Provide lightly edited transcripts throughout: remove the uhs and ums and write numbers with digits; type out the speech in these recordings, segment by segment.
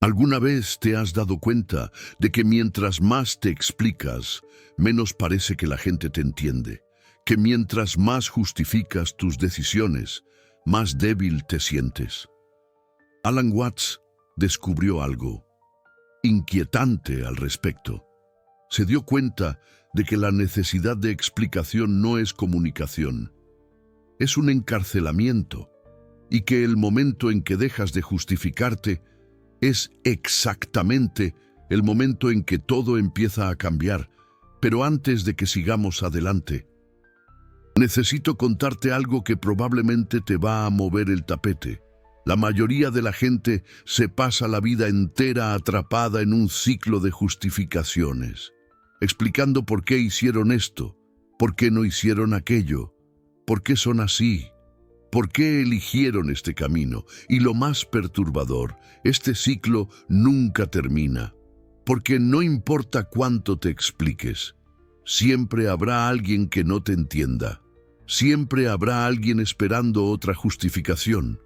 ¿Alguna vez te has dado cuenta de que mientras más te explicas, menos parece que la gente te entiende? Que mientras más justificas tus decisiones, más débil te sientes. Alan Watts descubrió algo inquietante al respecto. Se dio cuenta de que la necesidad de explicación no es comunicación, es un encarcelamiento, y que el momento en que dejas de justificarte es exactamente el momento en que todo empieza a cambiar. Pero antes de que sigamos adelante, necesito contarte algo que probablemente te va a mover el tapete. La mayoría de la gente se pasa la vida entera atrapada en un ciclo de justificaciones, explicando por qué hicieron esto, por qué no hicieron aquello, por qué son así, por qué eligieron este camino. Y lo más perturbador, este ciclo nunca termina, porque no importa cuánto te expliques, siempre habrá alguien que no te entienda. Siempre habrá alguien esperando otra justificación.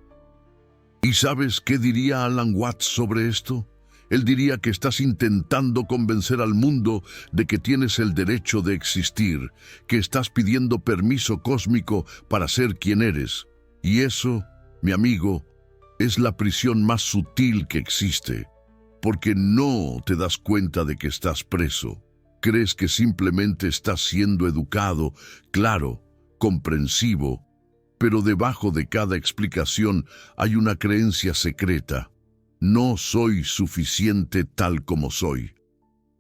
¿Y sabes qué diría Alan Watts sobre esto? Él diría que estás intentando convencer al mundo de que tienes el derecho de existir, que estás pidiendo permiso cósmico para ser quien eres. Y eso, mi amigo, es la prisión más sutil que existe, porque no te das cuenta de que estás preso. Crees que simplemente estás siendo educado, claro, comprensivo, pero debajo de cada explicación hay una creencia secreta. No soy suficiente tal como soy.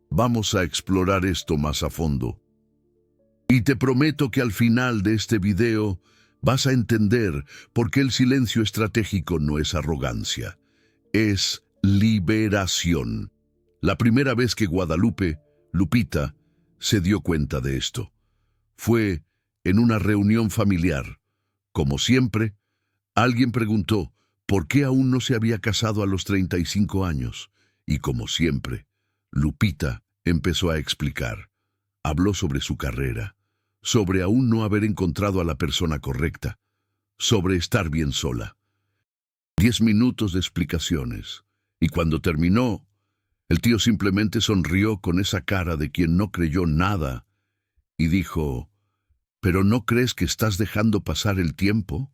Vamos a explorar esto más a fondo. Y te prometo que al final de este video vas a entender por qué el silencio estratégico no es arrogancia, es liberación. La primera vez que Lupita, se dio cuenta de esto fue en una reunión familiar. Como siempre, alguien preguntó por qué aún no se había casado a los 35 años. Y como siempre, Lupita empezó a explicar. Habló sobre su carrera, sobre aún no haber encontrado a la persona correcta, sobre estar bien sola. 10 minutos de explicaciones. Y cuando terminó, el tío simplemente sonrió con esa cara de quien no creyó nada y dijo: ¿pero no crees que estás dejando pasar el tiempo?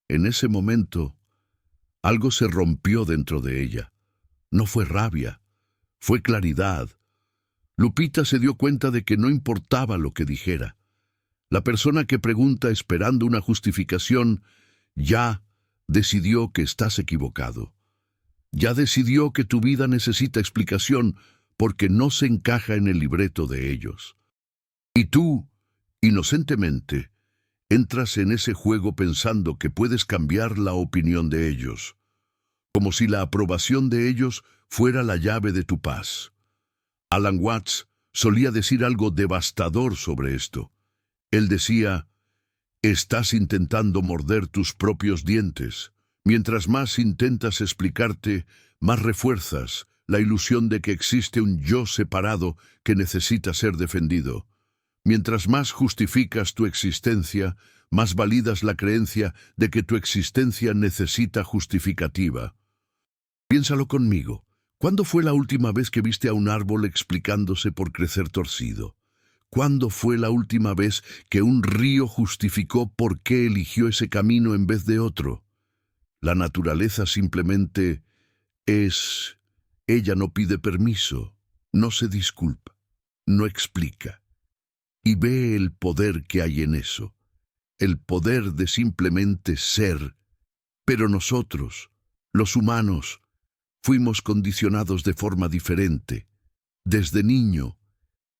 En ese momento, algo se rompió dentro de ella. No fue rabia, fue claridad. Lupita se dio cuenta de que no importaba lo que dijera. La persona que pregunta esperando una justificación ya decidió que estás equivocado. Ya decidió que tu vida necesita explicación porque no se encaja en el libreto de ellos. Y tú, inocentemente, entras en ese juego pensando que puedes cambiar la opinión de ellos, como si la aprobación de ellos fuera la llave de tu paz. Alan Watts solía decir algo devastador sobre esto. Él decía: estás intentando morder tus propios dientes. Mientras más intentas explicarte, más refuerzas la ilusión de que existe un yo separado que necesita ser defendido. Mientras más justificas tu existencia, más validas la creencia de que tu existencia necesita justificativa. Piénsalo conmigo. ¿Cuándo fue la última vez que viste a un árbol explicándose por crecer torcido? ¿Cuándo fue la última vez que un río justificó por qué eligió ese camino en vez de otro? La naturaleza simplemente es. Ella no pide permiso, no se disculpa, no explica. Y ve el poder que hay en eso, el poder de simplemente ser. Pero nosotros, los humanos, fuimos condicionados de forma diferente. Desde niño,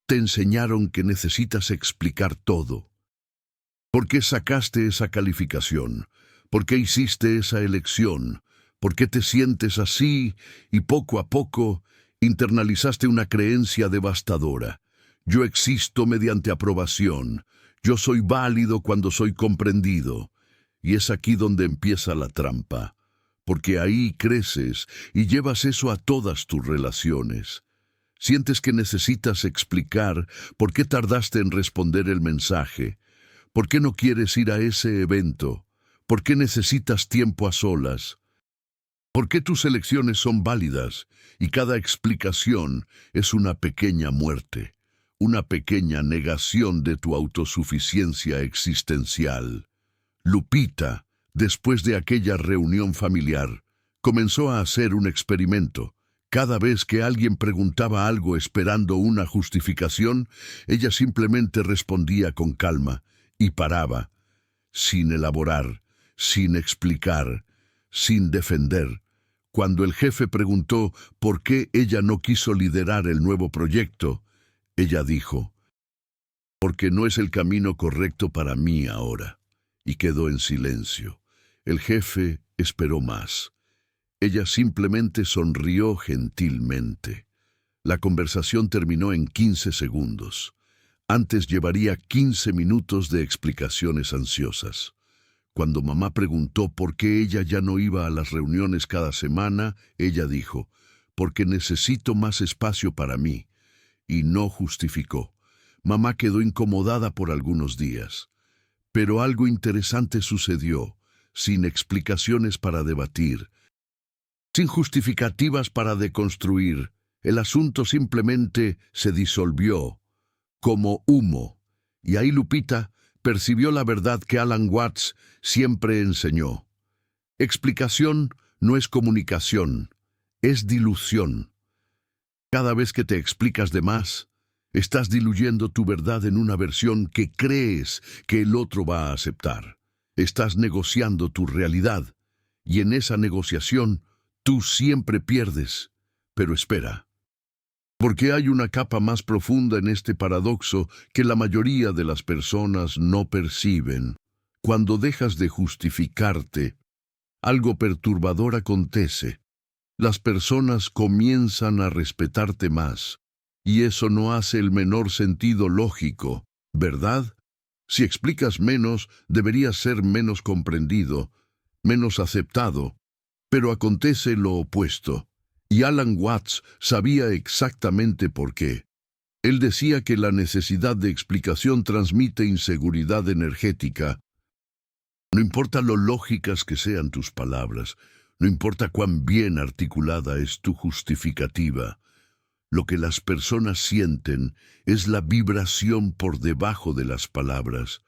te enseñaron que necesitas explicar todo. ¿Por qué sacaste esa calificación? ¿Por qué hiciste esa elección? ¿Por qué te sientes así? Y poco a poco internalizaste una creencia devastadora. Yo existo mediante aprobación. Yo soy válido cuando soy comprendido. Y es aquí donde empieza la trampa, porque ahí creces y llevas eso a todas tus relaciones. Sientes que necesitas explicar por qué tardaste en responder el mensaje, por qué no quieres ir a ese evento, por qué necesitas tiempo a solas. ¿Por qué tus elecciones son válidas y cada explicación es una pequeña muerte, una pequeña negación de tu autosuficiencia existencial? Lupita, después de aquella reunión familiar, comenzó a hacer un experimento. Cada vez que alguien preguntaba algo esperando una justificación, ella simplemente respondía con calma y paraba, sin elaborar, sin explicar, sin defender. Cuando el jefe preguntó por qué ella no quiso liderar el nuevo proyecto, ella dijo, «Porque no es el camino correcto para mí ahora», y quedó en silencio. El jefe esperó más. Ella simplemente sonrió gentilmente. La conversación terminó en 15 segundos. Antes llevaría 15 minutos de explicaciones ansiosas. Cuando mamá preguntó por qué ella ya no iba a las reuniones cada semana, ella dijo, «Porque necesito más espacio para mí», y no justificó. Mamá quedó incomodada por algunos días. Pero algo interesante sucedió, sin explicaciones para debatir, sin justificativas para deconstruir. El asunto simplemente se disolvió, como humo. Y ahí Lupita percibió la verdad que Alan Watts siempre enseñó. Explicación no es comunicación, es dilución. Cada vez que te explicas de más, estás diluyendo tu verdad en una versión que crees que el otro va a aceptar. Estás negociando tu realidad, y en esa negociación tú siempre pierdes. Pero espera, porque hay una capa más profunda en este paradoxo que la mayoría de las personas no perciben. Cuando dejas de justificarte, algo perturbador acontece. Las personas comienzan a respetarte más. Y eso no hace el menor sentido lógico, ¿verdad? Si explicas menos, deberías ser menos comprendido, menos aceptado. Pero acontece lo opuesto. Y Alan Watts sabía exactamente por qué. Él decía que la necesidad de explicación transmite inseguridad energética. No importa lo lógicas que sean tus palabras, no importa cuán bien articulada es tu justificativa, lo que las personas sienten es la vibración por debajo de las palabras,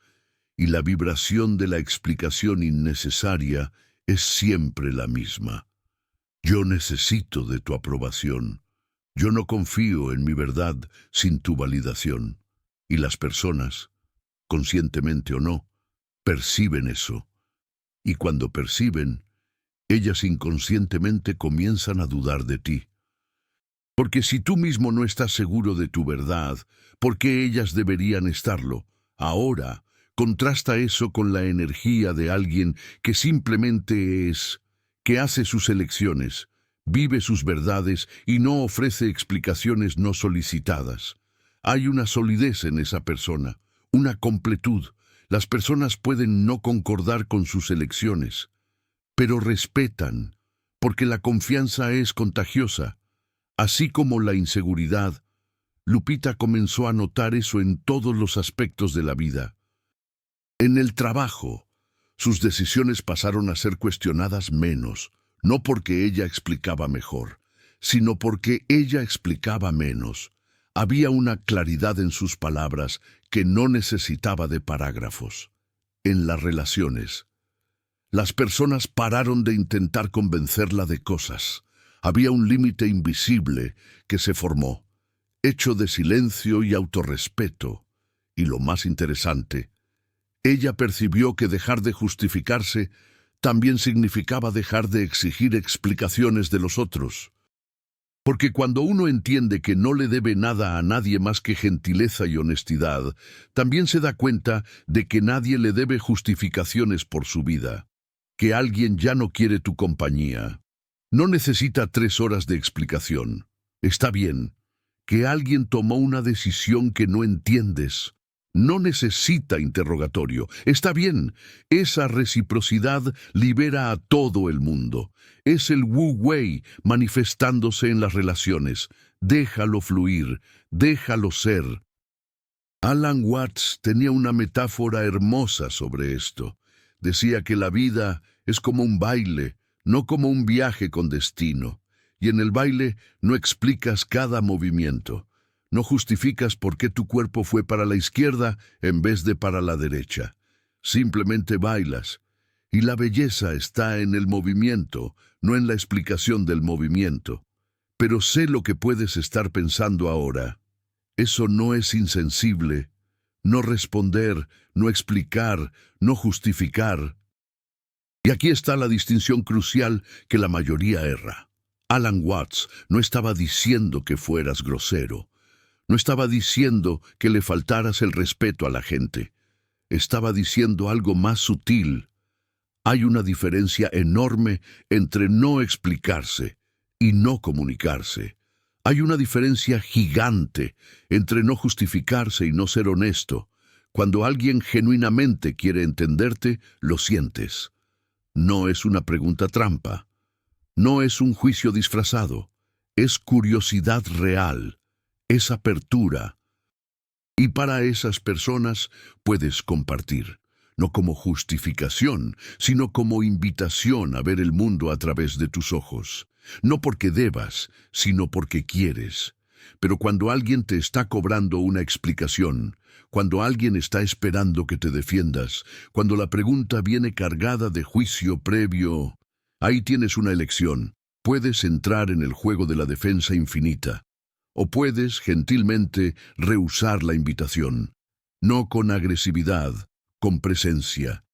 y la vibración de la explicación innecesaria es siempre la misma. Yo necesito de tu aprobación. Yo no confío en mi verdad sin tu validación. Y las personas, conscientemente o no, perciben eso. Y cuando perciben, ellas inconscientemente comienzan a dudar de ti. Porque si tú mismo no estás seguro de tu verdad, ¿por qué ellas deberían estarlo? Ahora, contrasta eso con la energía de alguien que simplemente es, que hace sus elecciones, vive sus verdades y no ofrece explicaciones no solicitadas. Hay una solidez en esa persona, una completud. Las personas pueden no concordar con sus elecciones, pero respetan, porque la confianza es contagiosa. Así como la inseguridad, Lupita comenzó a notar eso en todos los aspectos de la vida. En el trabajo, sus decisiones pasaron a ser cuestionadas menos, no porque ella explicaba mejor, sino porque ella explicaba menos. Había una claridad en sus palabras que no necesitaba de parágrafos. En las relaciones, las personas pararon de intentar convencerla de cosas. Había un límite invisible que se formó, hecho de silencio y autorrespeto. Y lo más interesante, ella percibió que dejar de justificarse también significaba dejar de exigir explicaciones de los otros. Porque cuando uno entiende que no le debe nada a nadie más que gentileza y honestidad, también se da cuenta de que nadie le debe justificaciones por su vida, que alguien ya no quiere tu compañía. No necesita 3 horas de explicación. Está bien. Que alguien tomó una decisión que no entiendes. No necesita interrogatorio. Está bien. Esa reciprocidad libera a todo el mundo. Es el Wu Wei manifestándose en las relaciones. Déjalo fluir. Déjalo ser. Alan Watts tenía una metáfora hermosa sobre esto. Decía que la vida es como un baile. no como un viaje con destino. Y en el baile no explicas cada movimiento. No justificas por qué tu cuerpo fue para la izquierda en vez de para la derecha. Simplemente bailas. Y la belleza está en el movimiento, no en la explicación del movimiento. Pero sé lo que puedes estar pensando ahora. Eso no es insensible. No responder, no explicar, no justificar. Y aquí está la distinción crucial que la mayoría erra. Alan Watts no estaba diciendo que fueras grosero. No estaba diciendo que le faltaras el respeto a la gente. Estaba diciendo algo más sutil. Hay una diferencia enorme entre no explicarse y no comunicarse. Hay una diferencia gigante entre no justificarse y no ser honesto. Cuando alguien genuinamente quiere entenderte, lo sientes. No es una pregunta trampa. No es un juicio disfrazado. Es curiosidad real. Es apertura. Y para esas personas puedes compartir, no como justificación, sino como invitación a ver el mundo a través de tus ojos. No porque debas, sino porque quieres. Pero cuando alguien te está cobrando una explicación, cuando alguien está esperando que te defiendas, cuando la pregunta viene cargada de juicio previo, ahí tienes una elección. Puedes entrar en el juego de la defensa infinita. O puedes, gentilmente, rehusar la invitación. No con agresividad, con presencia.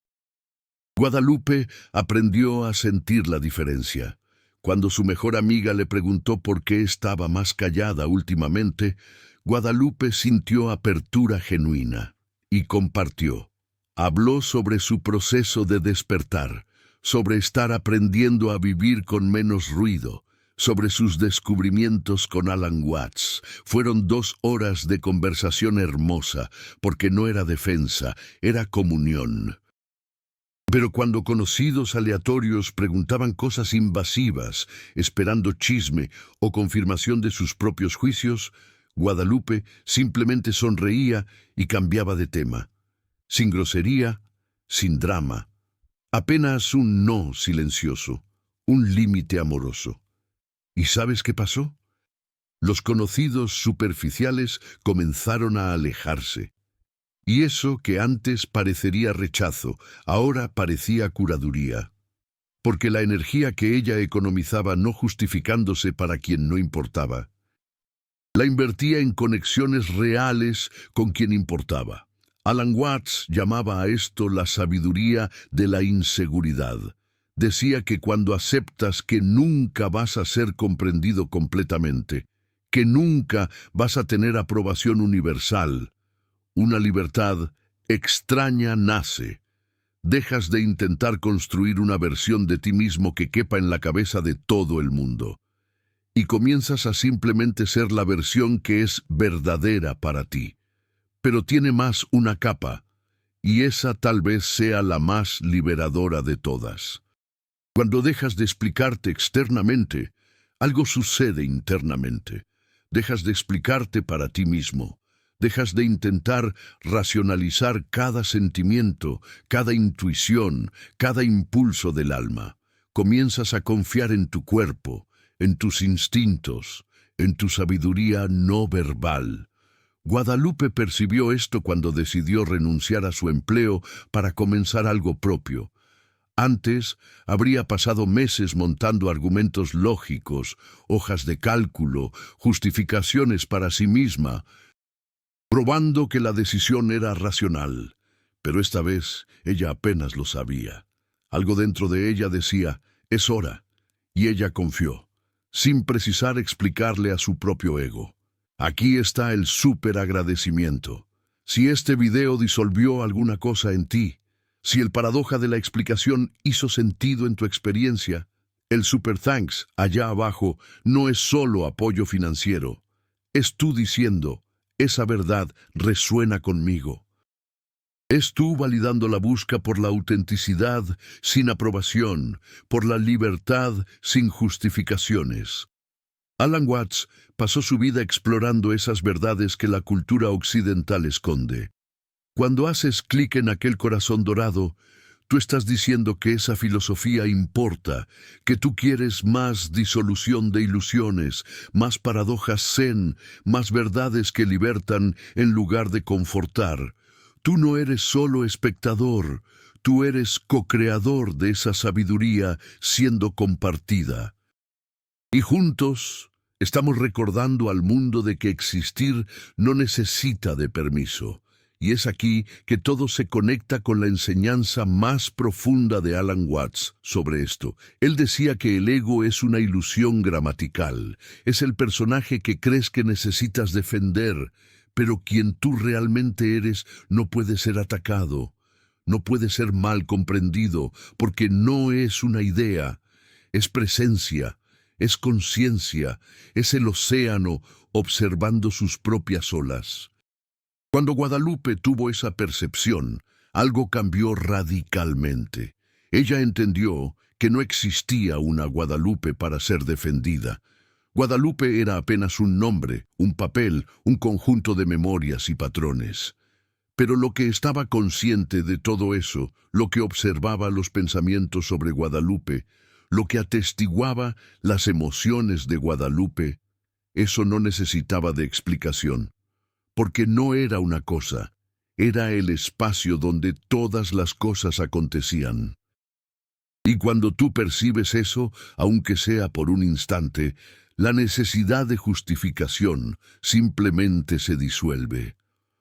Guadalupe aprendió a sentir la diferencia. Cuando su mejor amiga le preguntó por qué estaba más callada últimamente, Guadalupe sintió apertura genuina y compartió. Habló sobre su proceso de despertar, sobre estar aprendiendo a vivir con menos ruido, sobre sus descubrimientos con Alan Watts. Fueron 2 horas de conversación hermosa, porque no era defensa, era comunión. Pero cuando conocidos aleatorios preguntaban cosas invasivas, esperando chisme o confirmación de sus propios juicios, Guadalupe simplemente sonreía y cambiaba de tema. Sin grosería, sin drama. Apenas un no silencioso, un límite amoroso. ¿Y sabes qué pasó? Los conocidos superficiales comenzaron a alejarse. Y eso que antes parecería rechazo, ahora parecía curaduría. Porque la energía que ella economizaba no justificándose para quien no importaba, la invertía en conexiones reales con quien importaba. Alan Watts llamaba a esto la sabiduría de la inseguridad. Decía que cuando aceptas que nunca vas a ser comprendido completamente, que nunca vas a tener aprobación universal, una libertad extraña nace. Dejas de intentar construir una versión de ti mismo que quepa en la cabeza de todo el mundo. Y comienzas a simplemente ser la versión que es verdadera para ti. Pero tiene más una capa, y esa tal vez sea la más liberadora de todas. Cuando dejas de explicarte externamente, algo sucede internamente. Dejas de explicarte para ti mismo. Dejas de intentar racionalizar cada sentimiento, cada intuición, cada impulso del alma. Comienzas a confiar en tu cuerpo, en tus instintos, en tu sabiduría no verbal. Guadalupe percibió esto cuando decidió renunciar a su empleo para comenzar algo propio. Antes, habría pasado meses montando argumentos lógicos, hojas de cálculo, justificaciones para sí misma, probando que la decisión era racional. Pero esta vez ella apenas lo sabía. Algo dentro de ella decía, es hora, y ella confió, sin precisar explicarle a su propio ego. Aquí está el súper agradecimiento. Si este video disolvió alguna cosa en ti, si el paradoja de la explicación hizo sentido en tu experiencia, el super thanks allá abajo no es solo apoyo financiero. Es tú diciendo, esa verdad resuena conmigo. Es tú validando la busca por la autenticidad sin aprobación, por la libertad sin justificaciones. Alan Watts pasó su vida explorando esas verdades que la cultura occidental esconde. Cuando haces clic en aquel corazón dorado, Tú estás diciendo que esa filosofía importa, que tú quieres más disolución de ilusiones, más paradojas zen, más verdades que libertan en lugar de confortar. Tú no eres solo espectador, tú eres co-creador de esa sabiduría siendo compartida. Y juntos estamos recordando al mundo de que existir no necesita de permiso. Y es aquí que todo se conecta con la enseñanza más profunda de Alan Watts sobre esto. Él decía que el ego es una ilusión gramatical. Es el personaje que crees que necesitas defender, pero quien tú realmente eres no puede ser atacado, no puede ser mal comprendido, porque no es una idea, es presencia, es conciencia, es el océano observando sus propias olas. Cuando Guadalupe tuvo esa percepción, algo cambió radicalmente. Ella entendió que no existía una Guadalupe para ser defendida. Guadalupe era apenas un nombre, un papel, un conjunto de memorias y patrones. Pero lo que estaba consciente de todo eso, lo que observaba los pensamientos sobre Guadalupe, lo que atestiguaba las emociones de Guadalupe, eso no necesitaba de explicación. Porque no era una cosa, era el espacio donde todas las cosas acontecían. Y cuando tú percibes eso, aunque sea por un instante, la necesidad de justificación simplemente se disuelve,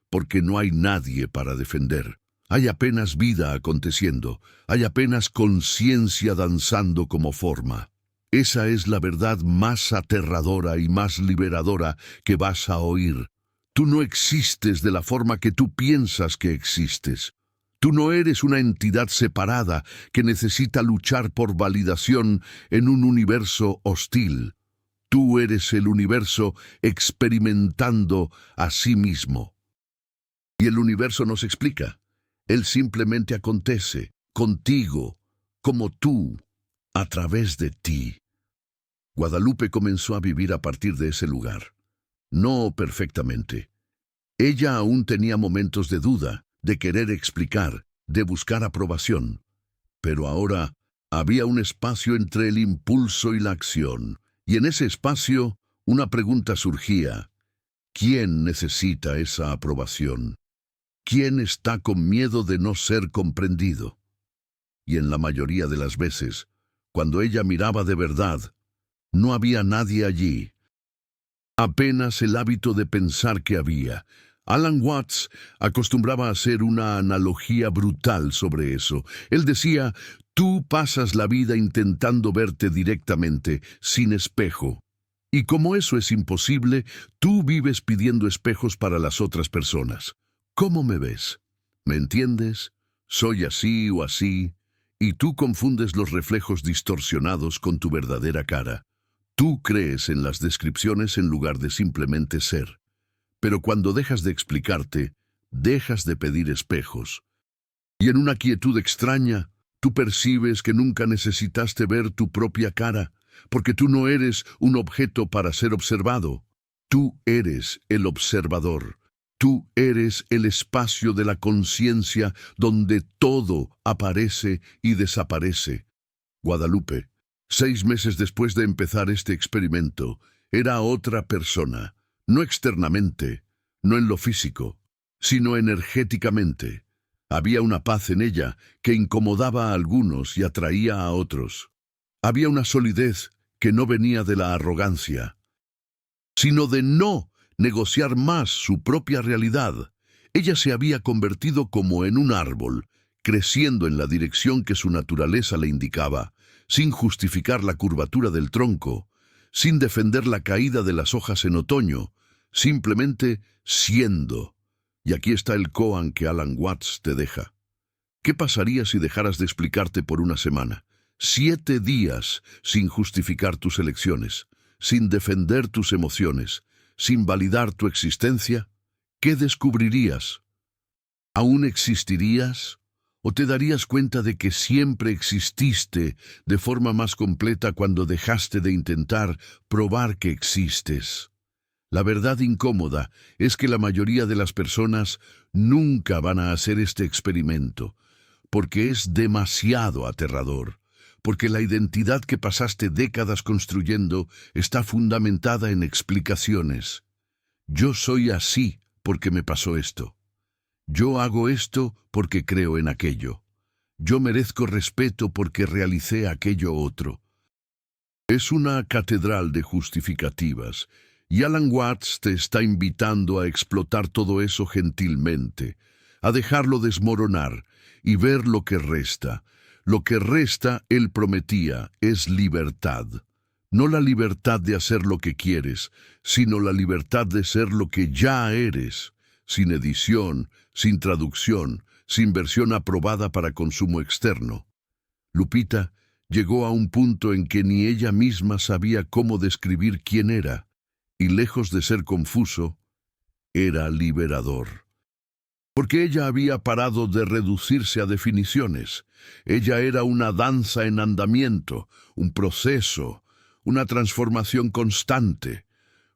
porque no hay nadie para defender. Hay apenas vida aconteciendo, hay apenas conciencia danzando como forma. Esa es la verdad más aterradora y más liberadora que vas a oír. Tú no existes de la forma que tú piensas que existes. Tú no eres una entidad separada que necesita luchar por validación en un universo hostil. Tú eres el universo experimentando a sí mismo. Y el universo nos explica. Él simplemente acontece, contigo, como tú, a través de ti. Guadalupe comenzó a vivir a partir de ese lugar. No perfectamente. Ella aún tenía momentos de duda, de querer explicar, de buscar aprobación. Pero ahora había un espacio entre el impulso y la acción. Y en ese espacio, una pregunta surgía. ¿Quién necesita esa aprobación? ¿Quién está con miedo de no ser comprendido? Y en la mayoría de las veces, cuando ella miraba de verdad, no había nadie allí. Apenas el hábito de pensar que había. Alan Watts acostumbraba a hacer una analogía brutal sobre eso. Él decía, tú pasas la vida intentando verte directamente, sin espejo. Y como eso es imposible, tú vives pidiendo espejos para las otras personas. ¿Cómo me ves? ¿Me entiendes? Soy así o así, y tú confundes los reflejos distorsionados con tu verdadera cara. Tú crees en las descripciones en lugar de simplemente ser. Pero cuando dejas de explicarte, dejas de pedir espejos. Y en una quietud extraña, tú percibes que nunca necesitaste ver tu propia cara, porque tú no eres un objeto para ser observado. Tú eres el observador. Tú eres el espacio de la conciencia donde todo aparece y desaparece. Guadalupe, 6 meses después de empezar este experimento, era otra persona, no externamente, no en lo físico, sino energéticamente. Había una paz en ella que incomodaba a algunos y atraía a otros. Había una solidez que no venía de la arrogancia, sino de no negociar más su propia realidad. Ella se había convertido como en un árbol, creciendo en la dirección que su naturaleza le indicaba, sin justificar la curvatura del tronco, sin defender la caída de las hojas en otoño, simplemente siendo. Y aquí está el koan que Alan Watts te deja. ¿Qué pasaría si dejaras de explicarte por una semana? 7 días sin justificar tus elecciones, sin defender tus emociones, sin validar tu existencia. ¿Qué descubrirías? ¿Aún existirías? ¿O te darías cuenta de que siempre exististe de forma más completa cuando dejaste de intentar probar que existes? La verdad incómoda es que la mayoría de las personas nunca van a hacer este experimento, porque es demasiado aterrador, porque la identidad que pasaste décadas construyendo está fundamentada en explicaciones. Yo soy así porque me pasó esto. Yo hago esto porque creo en aquello. Yo merezco respeto porque realicé aquello otro. Es una catedral de justificativas, y Alan Watts te está invitando a explotar todo eso gentilmente, a dejarlo desmoronar y ver lo que resta. Lo que resta, él prometía, es libertad. No la libertad de hacer lo que quieres, sino la libertad de ser lo que ya eres, sin edición, sin traducción, sin versión aprobada para consumo externo. Lupita llegó a un punto en que ni ella misma sabía cómo describir quién era, y lejos de ser confuso, era liberador. Porque ella había parado de reducirse a definiciones. Ella era una danza en andamiento, un proceso, una transformación constante.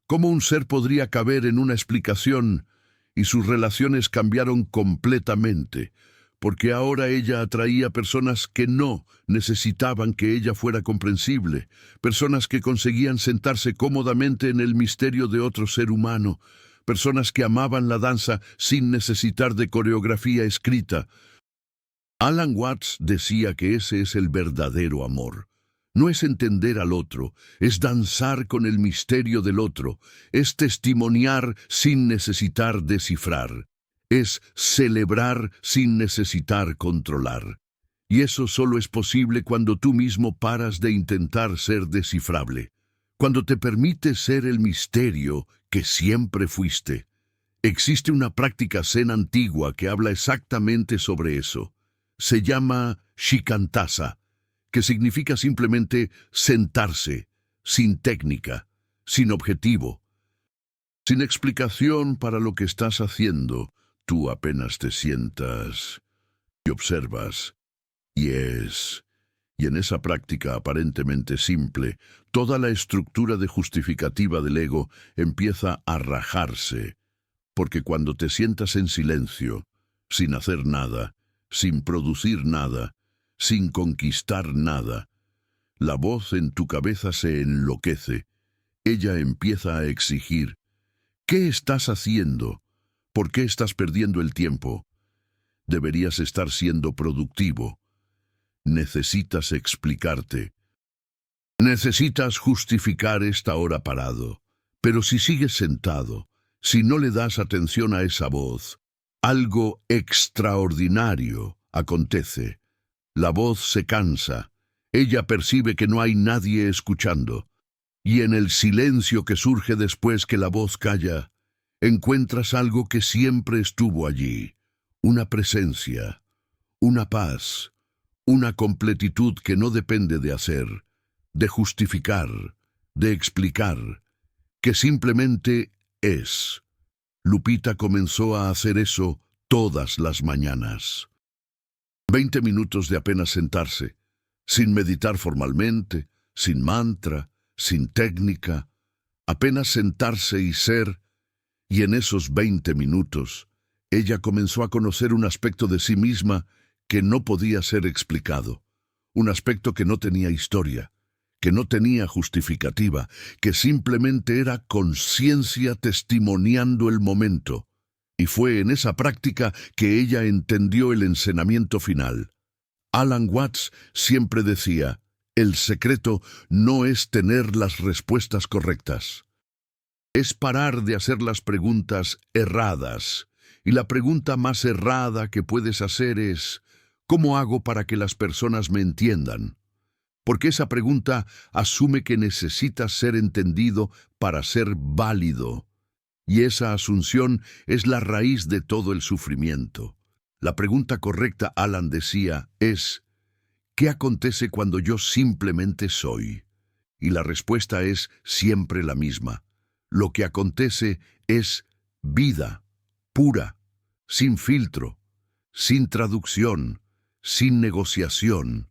¿Cómo un ser podría caber en una explicación? Y sus relaciones cambiaron completamente, porque ahora ella atraía personas que no necesitaban que ella fuera comprensible, personas que conseguían sentarse cómodamente en el misterio de otro ser humano, personas que amaban la danza sin necesitar de coreografía escrita. Alan Watts decía que ese es el verdadero amor. No es entender al otro, es danzar con el misterio del otro, es testimoniar sin necesitar descifrar, es celebrar sin necesitar controlar. Y eso solo es posible cuando tú mismo paras de intentar ser descifrable, cuando te permites ser el misterio que siempre fuiste. Existe una práctica zen antigua que habla exactamente sobre eso. Se llama Shikantaza, que significa simplemente sentarse, sin técnica, sin objetivo, sin explicación para lo que estás haciendo. Tú apenas te sientas y observas, y en esa práctica aparentemente simple, toda la estructura de justificativa del ego empieza a rajarse, porque cuando te sientas en silencio, sin hacer nada, sin producir nada, sin conquistar nada, la voz en tu cabeza se enloquece. Ella empieza a exigir: ¿qué estás haciendo? ¿Por qué estás perdiendo el tiempo? Deberías estar siendo productivo. Necesitas explicarte. Necesitas justificar esta hora parado. Pero si sigues sentado, si no le das atención a esa voz, algo extraordinario acontece. La voz se cansa. Ella percibe que no hay nadie escuchando. Y en el silencio que surge después que la voz calla, encuentras algo que siempre estuvo allí. Una presencia, una paz, una completitud que no depende de hacer, de justificar, de explicar, que simplemente es. Lupita comenzó a hacer eso todas las mañanas. 20 minutos de apenas sentarse, sin meditar formalmente, sin mantra, sin técnica, apenas sentarse y ser, y en esos 20 minutos, ella comenzó a conocer un aspecto de sí misma que no podía ser explicado, un aspecto que no tenía historia, que no tenía justificativa, que simplemente era conciencia testimoniando el momento. Y fue en esa práctica que ella entendió el encenamiento final. Alan Watts siempre decía: el secreto no es tener las respuestas correctas. Es parar de hacer las preguntas erradas. Y la pregunta más errada que puedes hacer es: ¿cómo hago para que las personas me entiendan? Porque esa pregunta asume que necesitas ser entendido para ser válido. Y esa asunción es la raíz de todo el sufrimiento. La pregunta correcta, Alan decía, es: ¿qué acontece cuando yo simplemente soy? Y la respuesta es siempre la misma. Lo que acontece es vida, pura, sin filtro, sin traducción, sin negociación.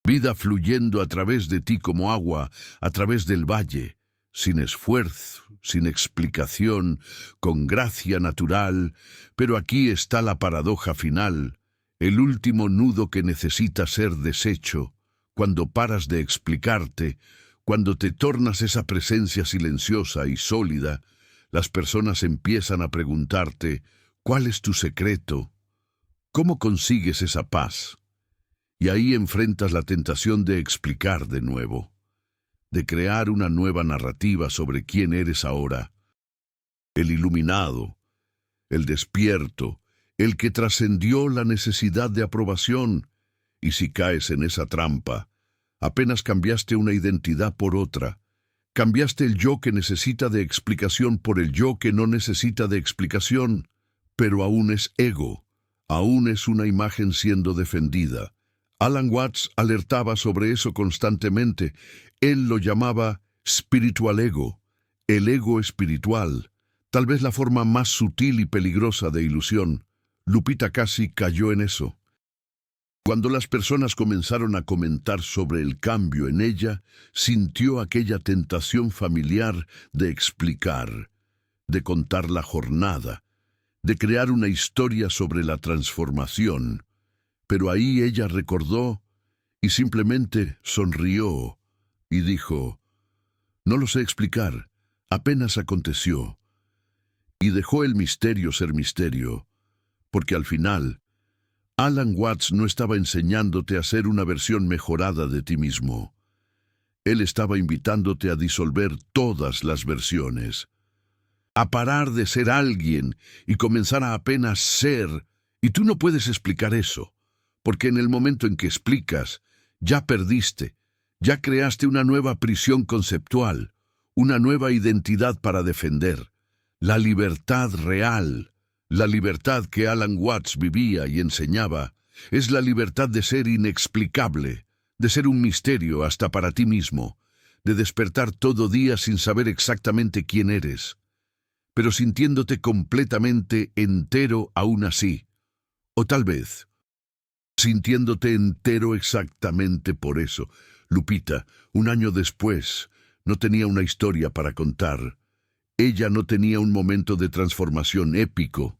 Vida fluyendo a través de ti como agua, a través del valle, sin esfuerzo, sin explicación, con gracia natural. Pero aquí está la paradoja final. el último nudo que necesita ser deshecho, cuando paras de explicarte, cuando te tornas esa presencia silenciosa y sólida, las personas empiezan a preguntarte, ¿cuál es tu secreto? ¿Cómo consigues esa paz? Y ahí enfrentas la tentación de explicar de nuevo, de crear una nueva narrativa sobre quién eres ahora. El iluminado, el despierto, el que trascendió la necesidad de aprobación. Y si caes en esa trampa, apenas cambiaste una identidad por otra. Cambiaste el yo que necesita de explicación por el yo que no necesita de explicación, pero aún es ego, aún es una imagen siendo defendida. Alan Watts alertaba sobre eso constantemente. Él lo llamaba spiritual ego, el ego espiritual, tal vez la forma más sutil y peligrosa de ilusión. Lupita casi cayó en eso. Cuando las personas comenzaron a comentar sobre el cambio en ella, sintió aquella tentación familiar de explicar, de contar la jornada, de crear una historia sobre la transformación. Pero ahí ella recordó y simplemente sonrió y dijo, «No lo sé explicar, apenas aconteció». Y dejó el misterio ser misterio, porque al final, Alan Watts no estaba enseñándote a ser una versión mejorada de ti mismo. Él estaba invitándote a disolver todas las versiones, a parar de ser alguien y comenzar a apenas ser, y tú no puedes explicar eso, porque en el momento en que explicas, ya perdiste, ya creaste una nueva prisión conceptual, una nueva identidad para defender, la libertad real. La libertad que Alan Watts vivía y enseñaba es la libertad de ser inexplicable, de ser un misterio hasta para ti mismo, de despertar todo día sin saber exactamente quién eres, pero sintiéndote completamente entero aún así. O tal vez, sintiéndote entero exactamente por eso. Lupita, un año después, no tenía una historia para contar. Ella no tenía un momento de transformación épico.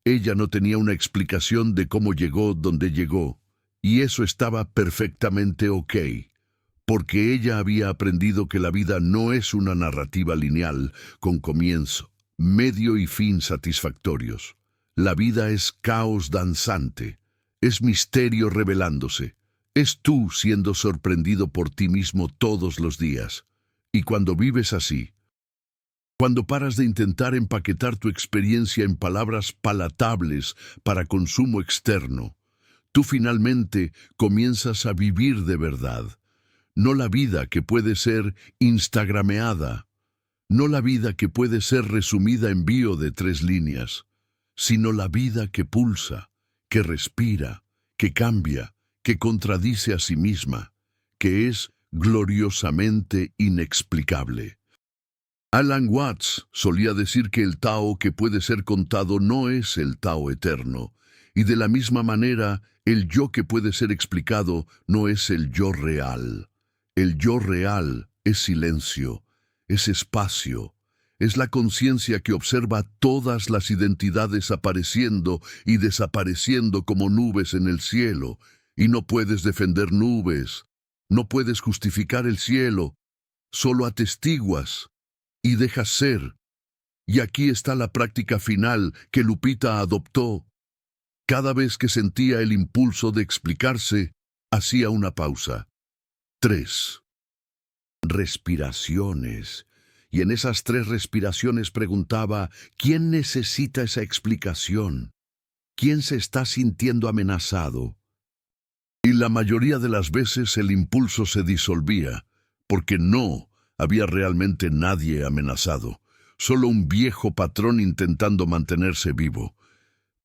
Ella no tenía una explicación de cómo llegó donde llegó. Y eso estaba perfectamente ok, porque ella había aprendido que la vida no es una narrativa lineal, con comienzo, medio y fin satisfactorios. La vida es caos danzante, es misterio revelándose, es tú siendo sorprendido por ti mismo todos los días. Y cuando vives así, cuando paras de intentar empaquetar tu experiencia en palabras palatables para consumo externo, tú finalmente comienzas a vivir de verdad. No la vida que puede ser instagrameada, no la vida que puede ser resumida en bio de 3 líneas, sino la vida que pulsa, que respira, que cambia, que contradice a sí misma, que es gloriosamente inexplicable. Alan Watts solía decir que el Tao que puede ser contado no es el Tao eterno, y de la misma manera, el yo que puede ser explicado no es el yo real. El yo real es silencio, es espacio, es la conciencia que observa todas las identidades apareciendo y desapareciendo como nubes en el cielo, y no puedes defender nubes, no puedes justificar el cielo, solo atestiguas y dejas ser. Y aquí está la práctica final que Lupita adoptó. Cada vez que sentía el impulso de explicarse, hacía una pausa. 3 respiraciones. Y en esas 3 respiraciones preguntaba, ¿quién necesita esa explicación? ¿Quién se está sintiendo amenazado? Y la mayoría de las veces el impulso se disolvía, porque no había realmente nadie amenazado, solo un viejo patrón intentando mantenerse vivo.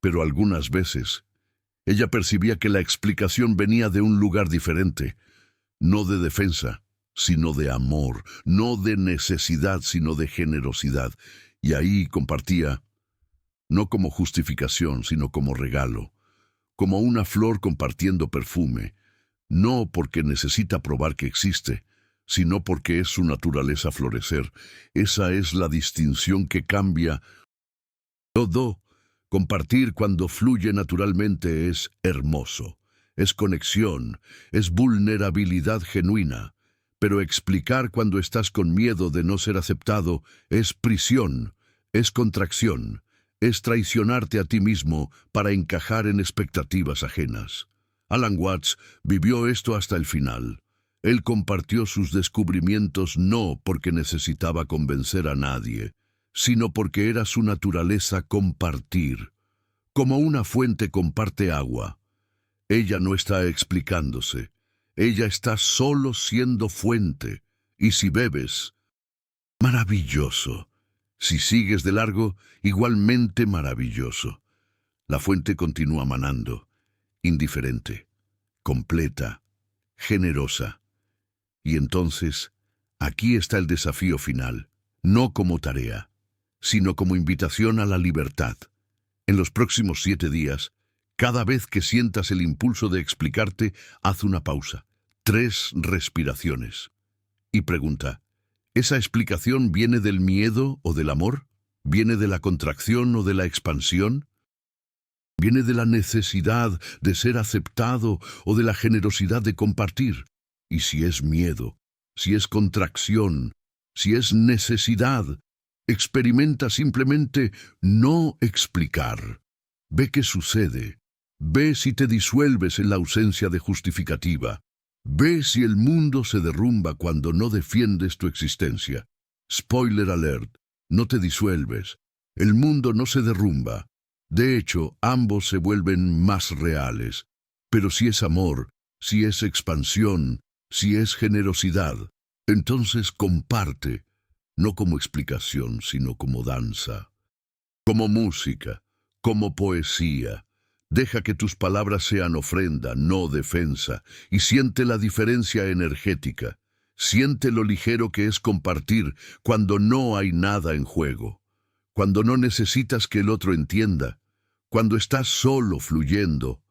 Pero algunas veces, ella percibía que la explicación venía de un lugar diferente, no de defensa, sino de amor, no de necesidad, sino de generosidad. Y ahí compartía, no como justificación, sino como regalo, como una flor compartiendo perfume, no porque necesita probar que existe, sino porque es su naturaleza florecer. Esa es la distinción que cambia todo. Compartir cuando fluye naturalmente es hermoso, es conexión, es vulnerabilidad genuina. Pero explicar cuando estás con miedo de no ser aceptado es prisión, es contracción, es traicionarte a ti mismo para encajar en expectativas ajenas. Alan Watts vivió esto hasta el final. Él compartió sus descubrimientos no porque necesitaba convencer a nadie, sino porque era su naturaleza compartir. Como una fuente comparte agua. Ella no está explicándose. Ella está solo siendo fuente. Y si bebes, maravilloso. Si sigues de largo, igualmente maravilloso. La fuente continúa manando, indiferente, completa, generosa. Y entonces, aquí está el desafío final, no como tarea, sino como invitación a la libertad. En los próximos 7 días, cada vez que sientas el impulso de explicarte, haz una pausa, 3 respiraciones. Y pregunta, ¿esa explicación viene del miedo o del amor? ¿Viene de la contracción o de la expansión? ¿Viene de la necesidad de ser aceptado o de la generosidad de compartir? Y si es miedo, si es contracción, si es necesidad, experimenta simplemente no explicar. Ve qué sucede. Ve si te disuelves en la ausencia de justificativa. Ve si el mundo se derrumba cuando no defiendes tu existencia. Spoiler alert, no te disuelves. El mundo no se derrumba. De hecho, ambos se vuelven más reales. Pero si es amor, si es expansión, si es generosidad, entonces comparte, no como explicación, sino como danza, como música, como poesía. Deja que tus palabras sean ofrenda, no defensa, y siente la diferencia energética. Siente lo ligero que es compartir cuando no hay nada en juego, cuando no necesitas que el otro entienda, cuando estás solo fluyendo.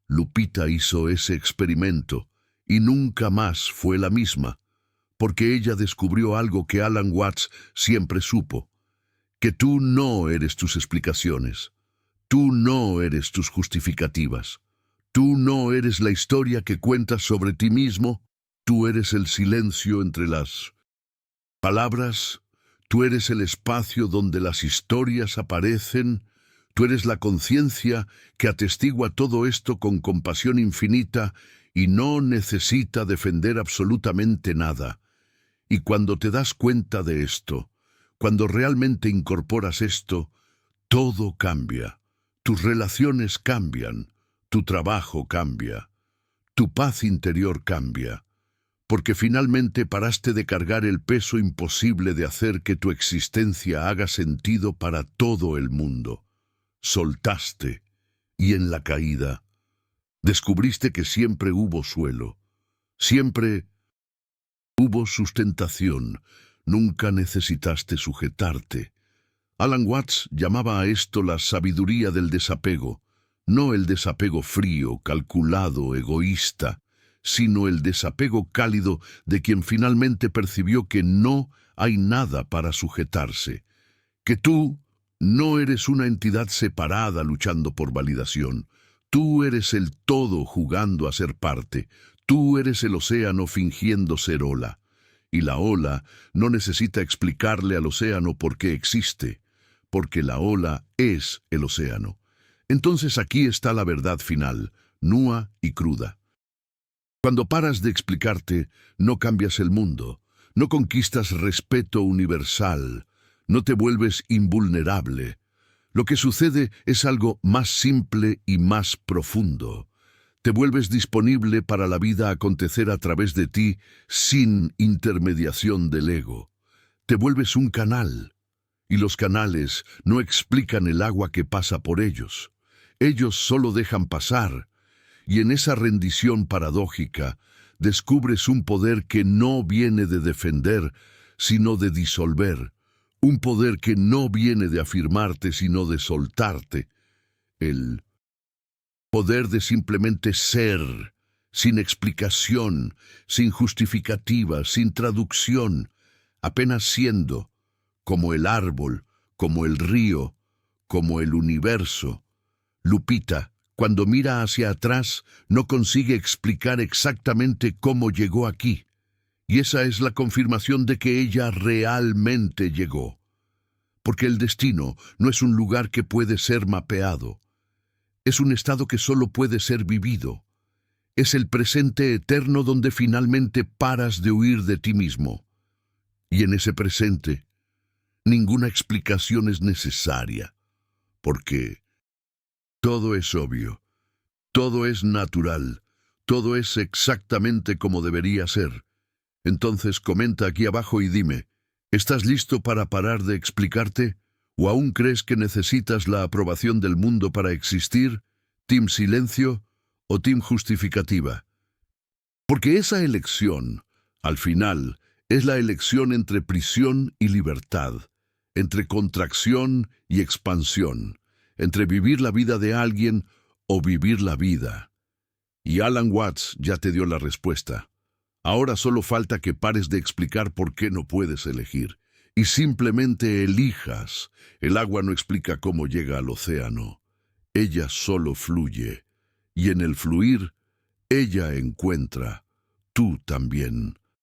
Lupita hizo ese experimento y nunca más fue la misma, porque ella descubrió algo que Alan Watts siempre supo, que tú no eres tus explicaciones. Tú no eres tus justificativas. Tú no eres la historia que cuentas sobre ti mismo. Tú eres el silencio entre las palabras. Tú eres el espacio donde las historias aparecen. Tú eres la conciencia que atestigua todo esto con compasión infinita y no necesita defender absolutamente nada. Y cuando te das cuenta de esto, cuando realmente incorporas esto, todo cambia. Tus relaciones cambian, tu trabajo cambia, tu paz interior cambia, porque finalmente paraste de cargar el peso imposible de hacer que tu existencia haga sentido para todo el mundo. Soltaste, y en la caída, descubriste que siempre hubo suelo, siempre hubo sustentación, nunca necesitaste sujetarte. Alan Watts llamaba a esto la sabiduría del desapego, no el desapego frío, calculado, egoísta, sino el desapego cálido de quien finalmente percibió que no hay nada para sujetarse, que tú no eres una entidad separada luchando por validación, tú eres el todo jugando a ser parte, tú eres el océano fingiendo ser ola, y la ola no necesita explicarle al océano por qué existe, porque la ola es el océano. Entonces aquí está la verdad final, nua y cruda. Cuando paras de explicarte, no cambias el mundo, no conquistas respeto universal, no te vuelves invulnerable. Lo que sucede es algo más simple y más profundo. Te vuelves disponible para la vida acontecer a través de ti sin intermediación del ego. Te vuelves un canal. Y los canales no explican el agua que pasa por ellos. Ellos solo dejan pasar. Y en esa rendición paradójica, descubres un poder que no viene de defender, sino de disolver. Un poder que no viene de afirmarte, sino de soltarte. El poder de simplemente ser, sin explicación, sin justificativa, sin traducción, apenas siendo, como el árbol, como el río, como el universo. Lupita, cuando mira hacia atrás, no consigue explicar exactamente cómo llegó aquí. Y esa es la confirmación de que ella realmente llegó. Porque el destino no es un lugar que puede ser mapeado. Es un estado que solo puede ser vivido. Es el presente eterno donde finalmente paras de huir de ti mismo. Y en ese presente, ninguna explicación es necesaria, porque todo es obvio, todo es natural, todo es exactamente como debería ser. Entonces comenta aquí abajo y dime, ¿estás listo para parar de explicarte? ¿O aún crees que necesitas la aprobación del mundo para existir? ¿Team silencio o team justificativa? Porque esa elección, al final, es la elección entre prisión y libertad, entre contracción y expansión, entre vivir la vida de alguien o vivir la vida. Y Alan Watts ya te dio la respuesta. Ahora solo falta que pares de explicar por qué no puedes elegir, y simplemente elijas. El agua no explica cómo llega al océano. Ella solo fluye, y en el fluir, ella encuentra. Tú también.